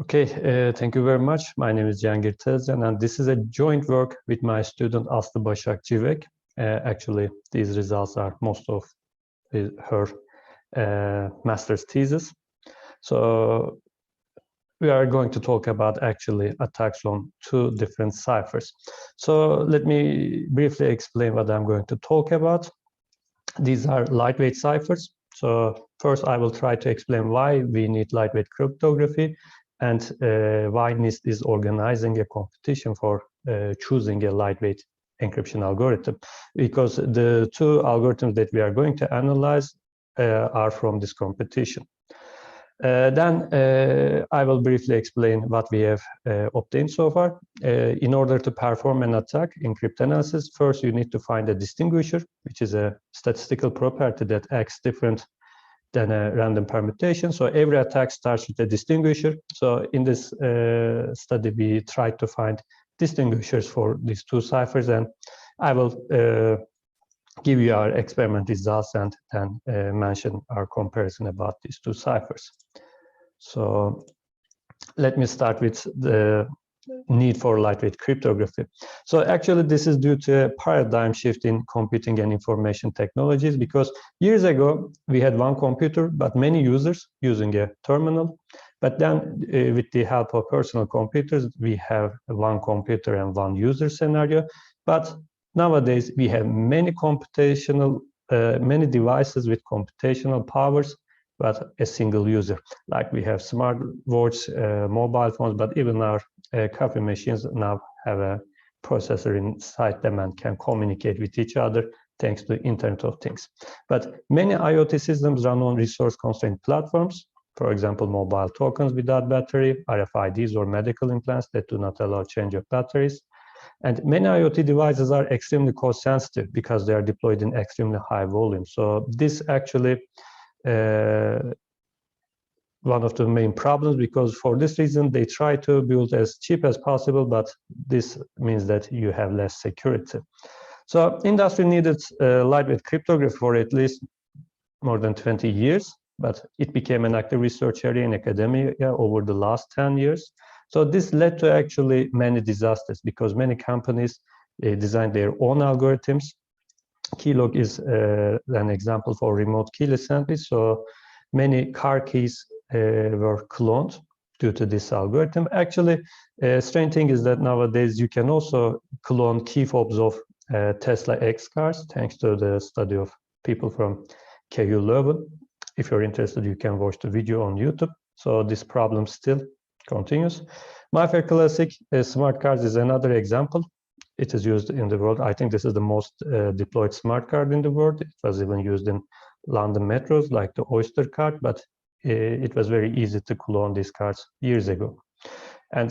Okay, thank you very much. My name is Cihangir Tezcan, and this is a joint work with my student Aslı Başak Civek. Actually, these results are most of her master's thesis. So we are going to talk about actually attacks on two different ciphers. So let me briefly explain what I'm going to talk about. These are lightweight ciphers. So first I will try to explain why we need lightweight cryptography and why NIST is organizing a competition for choosing a lightweight encryption algorithm, because the two algorithms that we are going to analyze are from this competition. Then I will briefly explain what we have obtained so far. In order to perform an attack in cryptanalysis, first you need to find a distinguisher, which is a statistical property that acts different than a random permutation. So every attack starts with a distinguisher. So in this study, we tried to find distinguishers for these two ciphers, and I will give you our experiment results and then mention our comparison about these two ciphers. So let me start with the need for lightweight cryptography. So actually this is due to a paradigm shift in computing and information technologies, because years ago we had one computer but many users using a terminal. But then with the help of personal computers, we have one computer and one user scenario. But nowadays we have many devices with computational powers, but a single user. Like we have smartwatch, mobile phones, but even our coffee machines now have a processor inside them and can communicate with each other thanks to Internet of Things. But many IoT systems run on resource-constrained platforms, for example, mobile tokens without battery, RFIDs, or medical implants that do not allow change of batteries. And many IoT devices are extremely cost-sensitive because they are deployed in extremely high volume. So this actually one of the main problems, because for this reason they try to build as cheap as possible, but this means that you have less security. So industry needed lightweight cryptography for at least more than 20 years, but it became an active research area in academia over the last 10 years. So this led to actually many disasters, because many companies designed their own algorithms. Keylog is an example for remote keyless entry. So many car keys were cloned due to this algorithm. Actually, strange thing is that nowadays you can also clone key fobs of Tesla X cars, thanks to the study of people from KU Leuven. If you're interested, you can watch the video on YouTube. So this problem still continues. MyFair Classic smart cards is another example. It is used in the world. I think this is the most deployed smart card in the world. It was even used in London metros like the Oyster card, but it was very easy to clone these cards years ago. And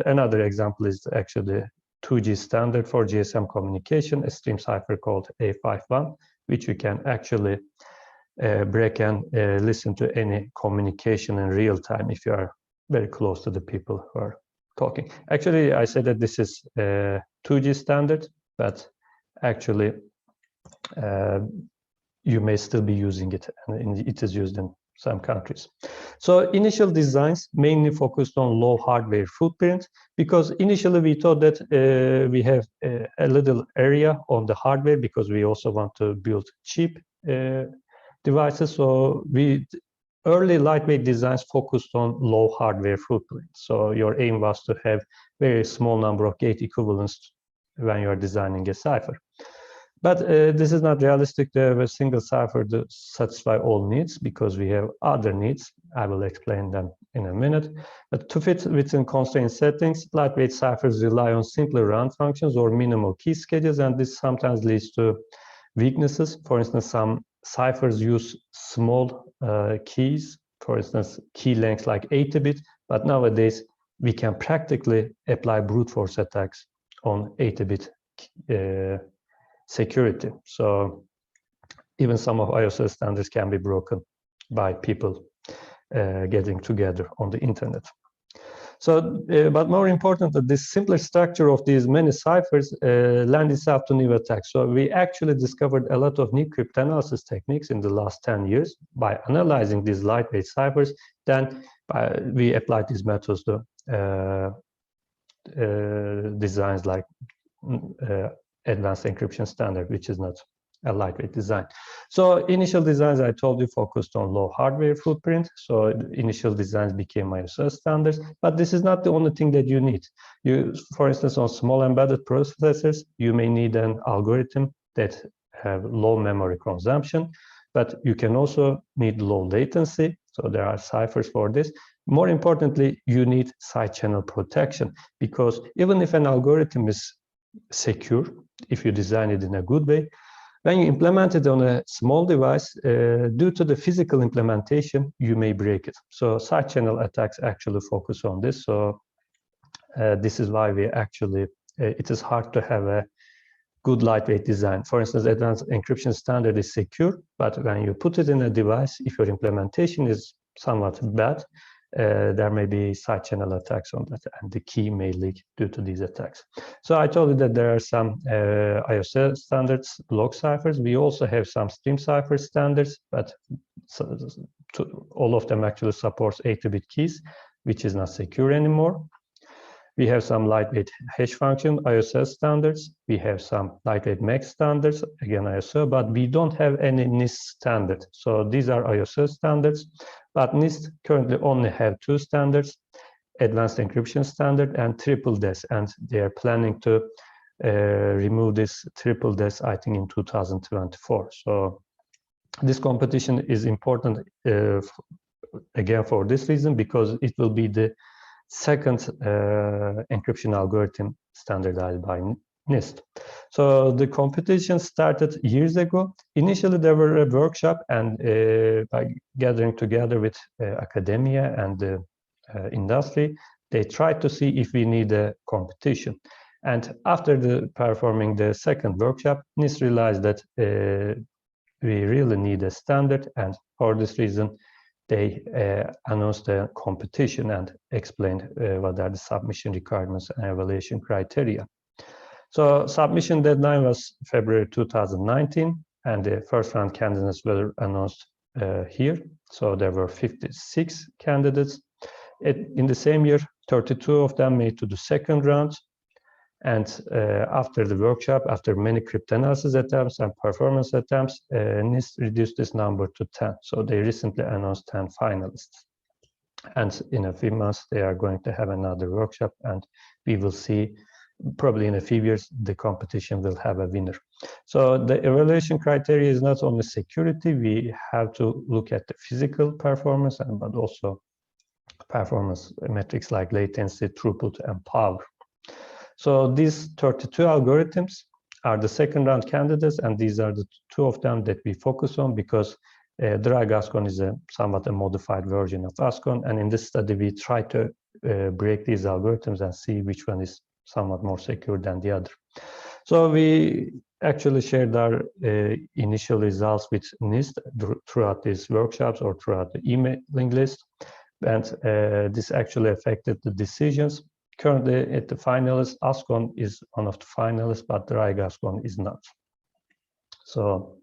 another example is actually 2G standard for GSM communication, a stream cipher called A51, which you can actually break and listen to any communication in real time if you are very close to the people who are talking. Actually, I said that this is 2G standard, but actually you may still be using it, and it is used in some countries. So initial designs mainly focused on low hardware footprint, because initially we thought that we have a little area on the hardware because we also want to build cheap devices. So early lightweight designs focused on low hardware footprint. So your aim was to have very small number of gate equivalents when you are designing a cipher. But this is not realistic to have a single cipher to satisfy all needs, because we have other needs. I will explain them in a minute. But to fit within constraint settings, lightweight ciphers rely on simpler round functions or minimal key schedules, and this sometimes leads to weaknesses. For instance, some ciphers use small keys, for instance, key lengths like 80-bit, but nowadays we can practically apply brute force attacks on 80-bit security. So even some of ISO standards can be broken by people getting together on the internet. So, but more important, that this simpler structure of these many ciphers lend itself to new attacks. So we actually discovered a lot of new cryptanalysis techniques in the last 10 years by analyzing these lightweight ciphers. Then we applied these methods to designs like advanced encryption standard, which is not a lightweight design. So initial designs, I told you, focused on low hardware footprint. So initial designs became ISO standards, but this is not the only thing that you need. For instance, on small embedded processors, you may need an algorithm that have low memory consumption, but you can also need low latency. So there are ciphers for this. More importantly, you need side channel protection, because even if an algorithm is secure, if you design it in a good way, when you implement it on a small device, due to the physical implementation, you may break it. So side channel attacks actually focus on this. So this is why we actually, it is hard to have a good lightweight design. For instance, advanced encryption standard is secure, but when you put it in a device, if your implementation is somewhat bad, there may be side channel attacks on that, and the key may leak due to these attacks. So I told you that there are some ISO standards block ciphers. We also have some stream cipher standards, but all of them actually supports 8-bit keys, which is not secure anymore. We have some lightweight hash function ISO standards. We have some lightweight MAC standards, again ISO, but we don't have any NIST standard. So these are ISO standards, but NIST currently only have 2 standards, advanced encryption standard and triple DES, and they are planning to remove this triple DES, I think, in 2024. So this competition is important again for this reason, because it will be the second encryption algorithm standardized by NIST. So the competition started years ago. Initially, there were a workshop, and by gathering together with academia and the industry, they tried to see if we need a competition. And after performing the second workshop, NIST realized that we really need a standard, and for this reason, they announced a competition and explained what are the submission requirements and evaluation criteria. So submission deadline was February 2019, and the first round candidates were announced here. So there were 56 candidates. In the same year, 32 of them made to the second round. And after the workshop, after many cryptanalysis attempts and performance attempts, NIST reduced this number to 10. So they recently announced 10 finalists. And in a few months, they are going to have another workshop, and we will see, probably in a few years, the competition will have a winner. So the evaluation criteria is not only security, we have to look at the physical performance, but also performance metrics like latency, throughput, and power. So these 32 algorithms are the second round candidates, and these are the 2 of them that we focus on, because DryGASCON is somewhat a modified version of Ascon, and in this study we try to break these algorithms and see which one is somewhat more secure than the other. So we actually shared our initial results with NIST throughout these workshops or throughout the emailing list, and this actually affected the decisions. Currently, at the finalists, Ascon is one of the finalists, but DryGASCON is not. So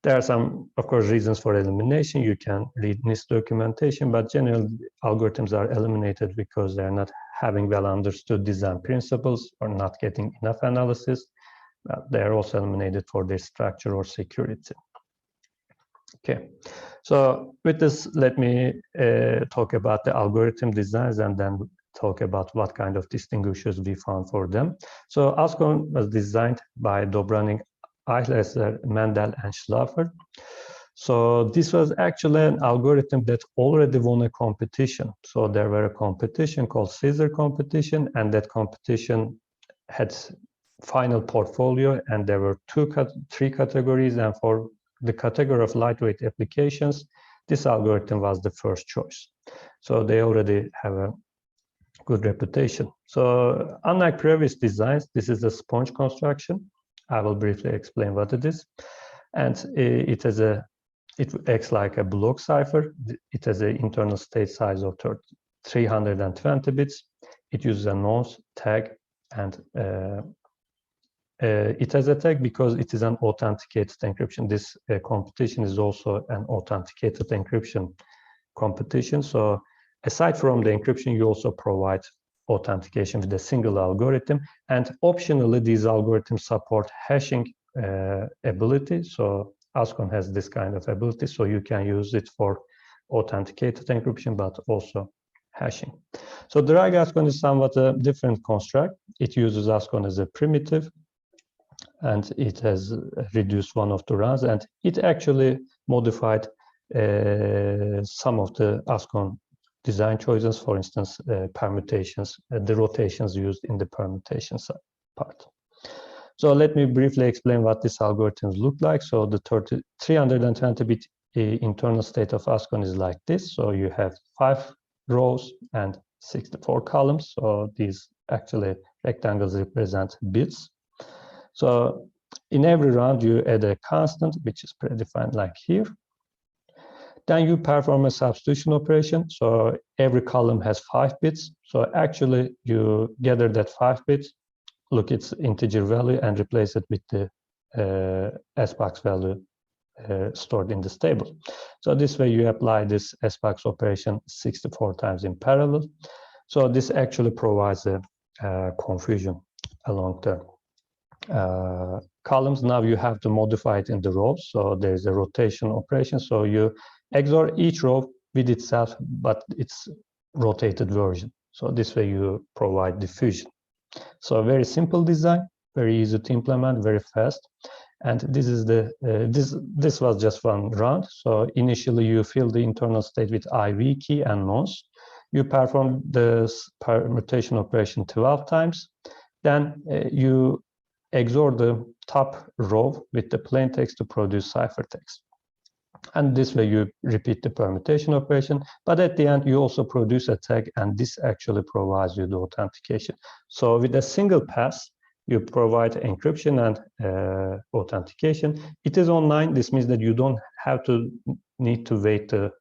there are some, of course, reasons for elimination. You can read NIST documentation, but generally algorithms are eliminated because they're not having well understood design principles or not getting enough analysis. They are also eliminated for their structure or security. Okay, so with this, let me talk about the algorithm designs and then talk about what kind of distinguishers we found for them. So Ascon was designed by Dobranik, Eilesser, Mendel, and Schlaffer. So this was actually an algorithm that already won a competition. So there were a competition called Caesar competition, and that competition had final portfolio, and there were 3 categories, and for the category of lightweight applications, this algorithm was the first choice. So they already have a good reputation. So unlike previous designs, this is a sponge construction. I will briefly explain what it is. And it acts like a block cipher. It has an internal state size of 320 bits. It uses a nonce tag, and it has a tag because it is an authenticated encryption. This competition is also an authenticated encryption competition. So aside from the encryption, you also provide authentication with a single algorithm, and optionally these algorithms support hashing ability. So Ascon has this kind of ability, so you can use it for authenticated encryption but also hashing. So DryGASCON is somewhat a different construct. It uses Ascon as a primitive, and it has reduced one of the runs, and it actually modified some of the Ascon design choices, for instance, permutations, the rotations used in the permutation part. So let me briefly explain what these algorithms look like. So the 320-bit internal state of Ascon is like this. So you have 5 rows and 64 columns. So these actually rectangles represent bits. So in every round, you add a constant, which is predefined like here. Then you perform a substitution operation. So every column has 5 bits. So actually, you gather that 5 bits, look its integer value, and replace it with the SBox value stored in this table. So this way, you apply this SBox operation 64 times in parallel. So this actually provides a confusion along the columns. Now you have to modify it in the rows. So there's a rotation operation. So you XOR each row with itself, but its rotated version. So this way you provide diffusion. So a very simple design, very easy to implement, very fast. And this is the this was just one round. So initially you fill the internal state with IV key and nonce. You perform this permutation operation 12 times. Then you XOR the top row with the plain text to produce ciphertext. And this way you repeat the permutation operation, but at the end you also produce a tag, and this actually provides you the authentication. So with a single pass, you provide encryption and authentication. It is online. This means that you don't have to need to wait the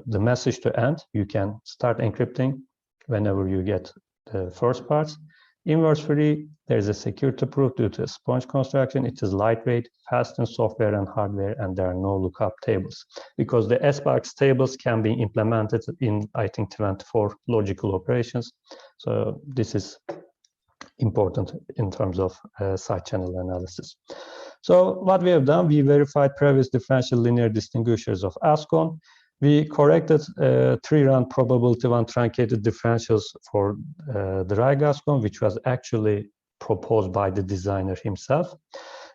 message to end. You can start encrypting whenever you get the first parts. Inverse free, there is a security proof due to a sponge construction. It is lightweight, fast in software and hardware, and there are no lookup tables, because the SBox tables can be implemented in, I think, 24 logical operations. So this is important in terms of side channel analysis. So what we have done, we verified previous differential linear distinguishers of Ascon. We corrected 3-round probability 1 truncated differentials for DryGASCON, which was actually proposed by the designer himself.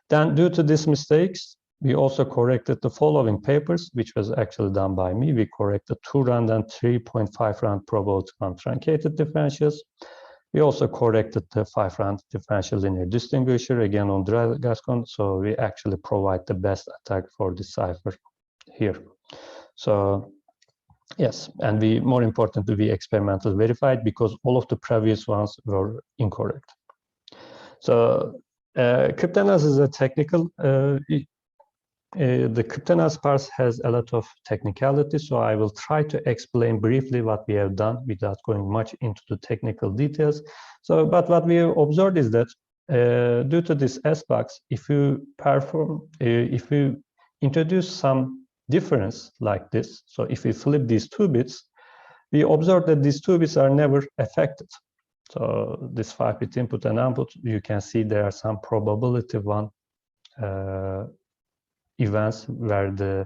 Then, due to these mistakes, we also corrected the following papers, which was actually done by me. We corrected 2-round and 3.5-round probability 1 truncated differentials. We also corrected the 5-round differential linear distinguisher, again on DryGASCON. So we actually provide the best attack for the cipher here. So yes, and we, more importantly, we experimentally verified, because all of the previous ones were incorrect. So cryptanalysis is a technical, the cryptanalysis part has a lot of technicality, so I will try to explain briefly what we have done without going much into the technical details. So, but what we have observed is that due to this SBox, if you introduce some difference like this, so if we flip these 2 bits, we observe that these 2 bits are never affected. So this 5-bit input and output, you can see there are some probability 1 events where the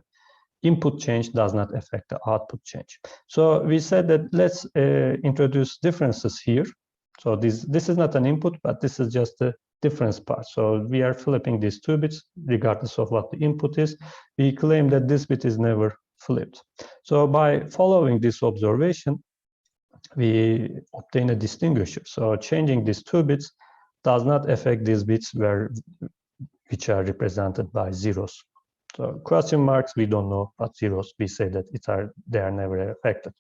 input change does not affect the output change. So we said that let's introduce differences here. So this is not an input, but this is just the difference part. So we are flipping these 2 bits regardless of what the input is. We claim that this bit is never flipped. So by following this observation, we obtain a distinguisher. So changing these 2 bits does not affect these bits which are represented by zeros. So question marks, we don't know, but zeros, we say that they are never affected.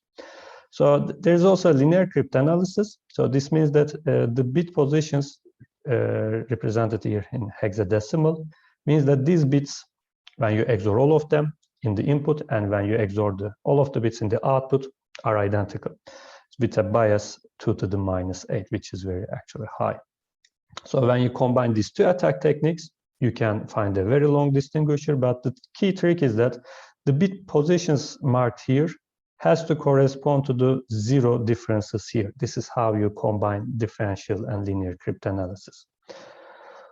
So there's also linear cryptanalysis. So this means that the bit positions represented here in hexadecimal means that these bits, when you XOR all of them in the input and when you XOR all of the bits in the output, are identical with a bias 2 to the minus 8, which is very actually high. So when you combine these two attack techniques, you can find a very long distinguisher, but the key trick is that the bit positions marked here has to correspond to the 0 differences here. This is how you combine differential and linear cryptanalysis.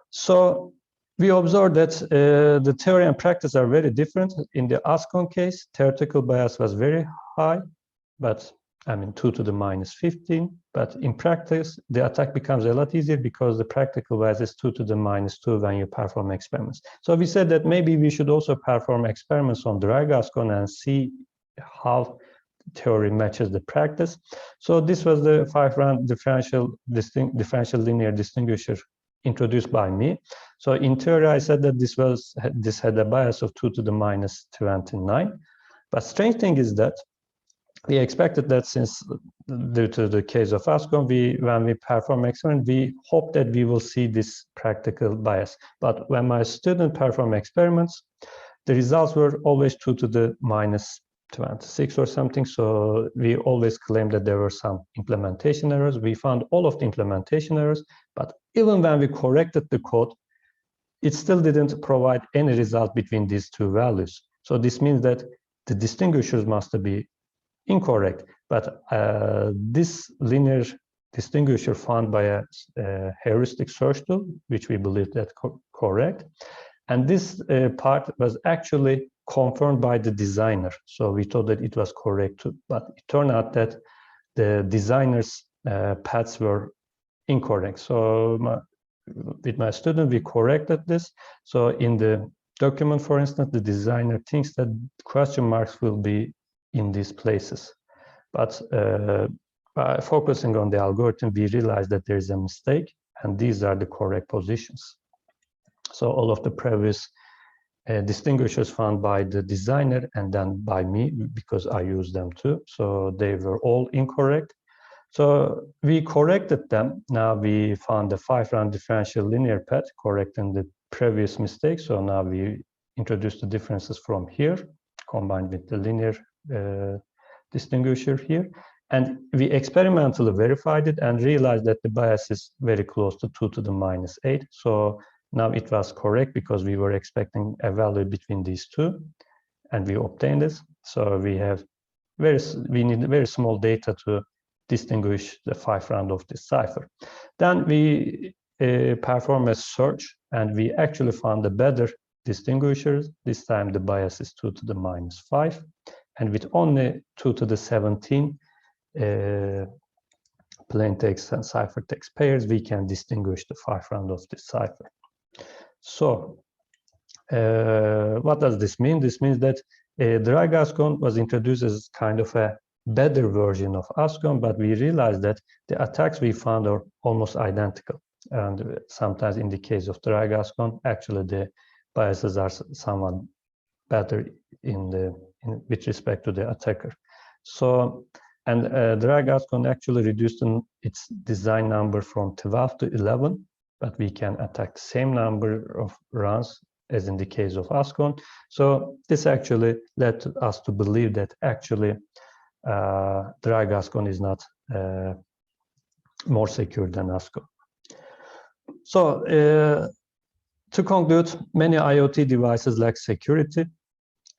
So we observed that the theory and practice are very different. In the Ascon case, theoretical bias was very high, but I mean 2 to the minus 15. But in practice, the attack becomes a lot easier because the practical bias is 2 to the minus 2 when you perform experiments. So we said that maybe we should also perform experiments on DryGASCON and see how theory matches the practice. So this was the 5-round differential linear distinguisher introduced by me. So in theory, I said that this had a bias of 2 to the minus 29. But strange thing is that we expected that since due to the case of Ascon, when we perform experiment, we hope that we will see this practical bias. But when my student perform experiments, the results were always 2 to the minus 26 or something. So we always claimed that there were some implementation errors. We found all of the implementation errors, but even when we corrected the code, it still didn't provide any result between these two values. So this means that the distinguishers must be incorrect, but this linear distinguisher found by a heuristic search tool, which we believe that correct, and this part was actually confirmed by the designer. So we thought that it was correct too, but it turned out that the designer's paths were incorrect. So with my student, we corrected this. So in the document, for instance, the designer thinks that question marks will be in these places. But by focusing on the algorithm, we realized that there is a mistake, and these are the correct positions. So all of the previous distinguishers found by the designer and then by me, because I used them too, so they were all incorrect. So we corrected them. Now we found the 5-round differential linear path correcting the previous mistake. So now we introduced the differences from here, combined with the linear distinguisher here. And we experimentally verified it and realized that the bias is very close to 2 to the minus 8. So now it was correct because we were expecting a value between these two, and we obtained this. So we need very small data to distinguish the 5-round of this cipher. Then we perform a search, and we actually found a better distinguisher. This time the bias is 2 to the minus 5, and with only 2 to the 17 plain text and ciphertext pairs, we can distinguish the 5-round of this cipher. So what does this mean? This means that DryGASCON was introduced as kind of a better version of Ascon, but we realized that the attacks we found are almost identical. And sometimes in the case of DryGASCON, actually the biases are somewhat better with respect to the attacker. So, and DryGASCON actually reduced its design number from 12 to 11, but we can attack the same number of runs as in the case of Ascon. So this actually led us to believe that actually DryGASCON is not more secure than Ascon. So to conclude, many IoT devices lack security,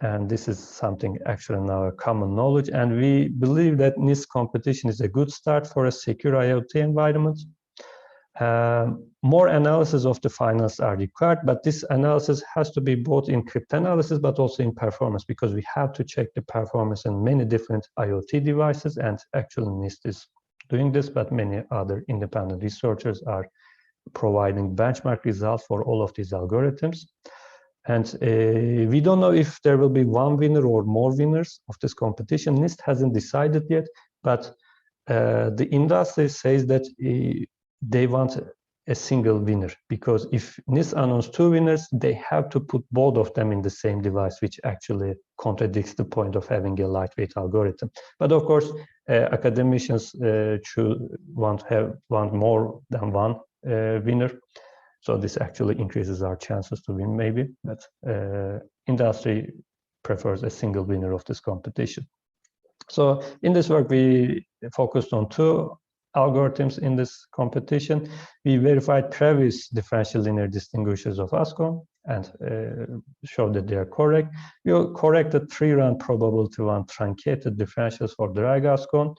and this is something actually now a common knowledge, and we believe that NIST competition is a good start for a secure IoT environment. More analysis of the finals are required, but this analysis has to be both in cryptanalysis but also in performance, because we have to check the performance in many different IoT devices, and actually NIST is doing this, but many other independent researchers are providing benchmark results for all of these algorithms. And we don't know if there will be one winner or more winners of this competition. NIST hasn't decided yet, but the industry says that they want a single winner, because if NIST announces 2 winners, they have to put both of them in the same device, which actually contradicts the point of having a lightweight algorithm. But of course, academicians want more than one winner. So this actually increases our chances to win, maybe, but industry prefers a single winner of this competition. So in this work, we focused on two algorithms in this competition. We verified previous differential linear distinguishers of Ascon and showed that they are correct. We corrected 3-round probability 1 truncated differentials for DryGASCON.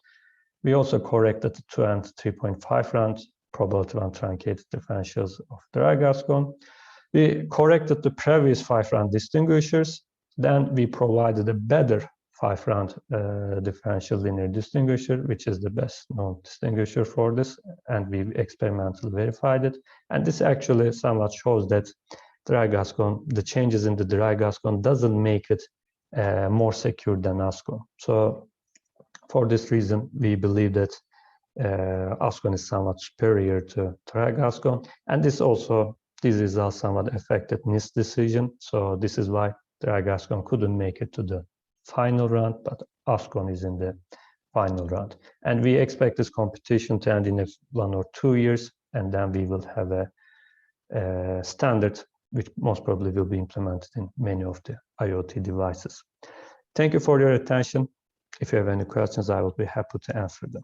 We also corrected the 2 and 3.5 round probability 1 truncated differentials of DryGASCON. We corrected the previous 5-round distinguishers. Then we provided a better 5-round differential linear distinguisher, which is the best known distinguisher for this, and we experimentally verified it. And this actually somewhat shows that DryGASCON, the changes in the DryGASCON doesn't make it more secure than Ascon. So for this reason, we believe that Ascon is somewhat superior to DryGASCON, and these results somewhat affected NIST decision. So this is why DryGASCON couldn't make it to the final round, but Ascon is in the final round. And we expect this competition to end in 1 or 2 years, and then we will have a standard which most probably will be implemented in many of the IoT devices. Thank you for your attention. If you have any questions, I will be happy to answer them.